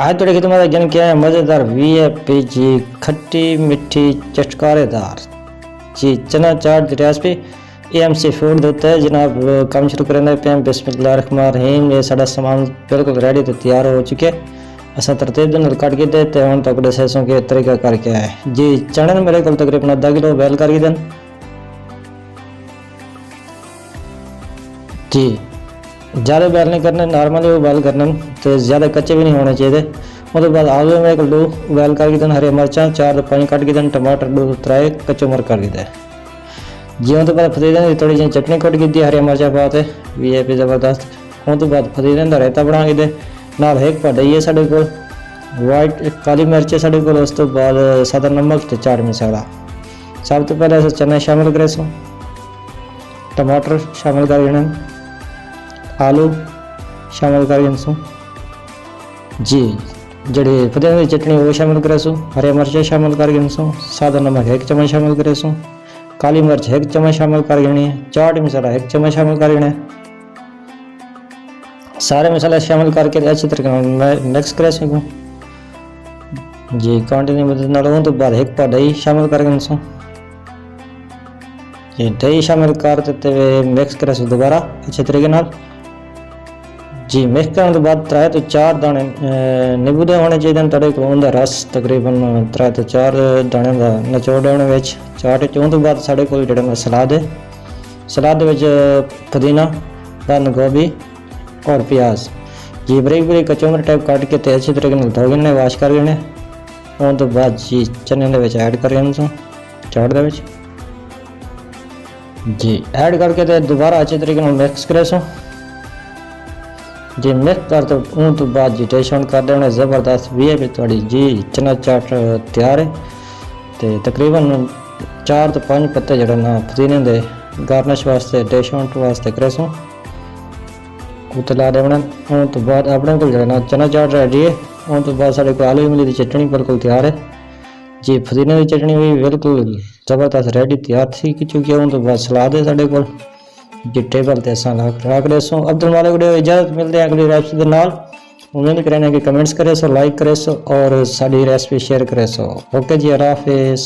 आज थोड़ी खिदमत है जन क्या है मज़ेदार वीआईपी जी खट्टी मीठी चटकारेदार जी चना चाट की रेसिपी एएमसी फूड देता है जनाब। काम शुरू करने पे हम बिस्मिल्लाहिर्रहमानिर्रहीम। ये सारा सामान बिल्कुल रेडी तो तैयार हो चुके असा तरतीब दे नाल कट के देते हैं तक दसेसों के तरीका करके आए जी। चने मेरे को तकरीबन आधा किलो बॉयल करके दें जी। ज़्यादा बॉयल नहीं करने, नॉर्मली वो बॉयल करने तो ज़्यादा कच्चे भी नहीं होने चाहिए। उसके बाद आलू मेरे को दो बॉयल करके दें, हरी मिर्चा 4 तो 5 कट के दें, टमाटर 2 तो 3 कच्चे मर करके दें जी। उस बाद फतीले थोड़ी जी चटनी कट की दी, हरी मिर्चा पाते वीआईपी जबरदस्त। उस बाद फतीले का रायता बना के दे नाल एक भांडा है साढ़े को वाइट काली मिर्च है साढ़े को। उस तो बाद सादा नमक तो चाट मसाला। सब तो पहले अस चने शामिल करे सो, टमाटर शामिल कर देने, आलू शामिल कर सो जी। जड़ी पुदीने की चटनी वो शामिल करे सो, हरी मिर्च शामिल कर सो, सादा नमक 1 चम्मच शामिल करे सो, काली मिर्च 1 चम्मच शामिल कर देनी है, चाट मसाला 1 चम्मच शामिल कर देना है। सारे मसाले शामिल करके अच्छी तरह मिक्स करे सको जी। क्वांटिटी में तो बाद एक पा दही शामिल कर सो जी। दही शामिल कर देते हुए मिक्स करे सो दोबारा अच्छे तरीके नाल जी। मिक्स करने के बाद 3 तो 4 दाने नींबू दे होने चाहिए तड़े को। उनका रस तकरीबन 3 तो 4 दाने का निचोड़ देने चाट। उस तो बाद साढ़े को जो सलाद है, सलाद पुदीना बंद गोभी और प्याज जी बरीक बरीक कचौमर टाइप काट के तो अच्छी तरीके धो लेने, वाश कर लेने। उस तो बाद जी चने के ऐड कर चाट दे जी। ऐड करके तो दोबारा अच्छे तरीके मिक्स करे सो जी। मिक्स कर तो उस तो बाद जी टेस्ट कर देना जबरदस्त वीआईपी थोड़ी जी चना चाट तैयार है। तो तकरीबन 4 तो 5 पत्ते जड़े ना पुदीने दे गार्निश वास्ते टेस्ट वास्ते करे सो उतला देना। उस तो बाद अपने को जो चना चाट रेडी है। उस तो बाद साढ़े को आलू इमली की चटनी बिल्कुल तैयार है जी। पुदीने की चटनी भी बिल्कुल जबरदस्त रेडी तैयार थी चुकी है। उस तो बाद सलाद है साढ़े को जी टेबल ते असा रख रहे सो। अब्दुल मालिक वीडियो इजाजत मिलते हैं अगली रेसिपी के नाल। उम्मीद करें कि कमेंट्स करे सो, लाइक करे सो और साड़ी रेसिपी शेयर करे सो। ओके जी, अल्लाह हाफिज़।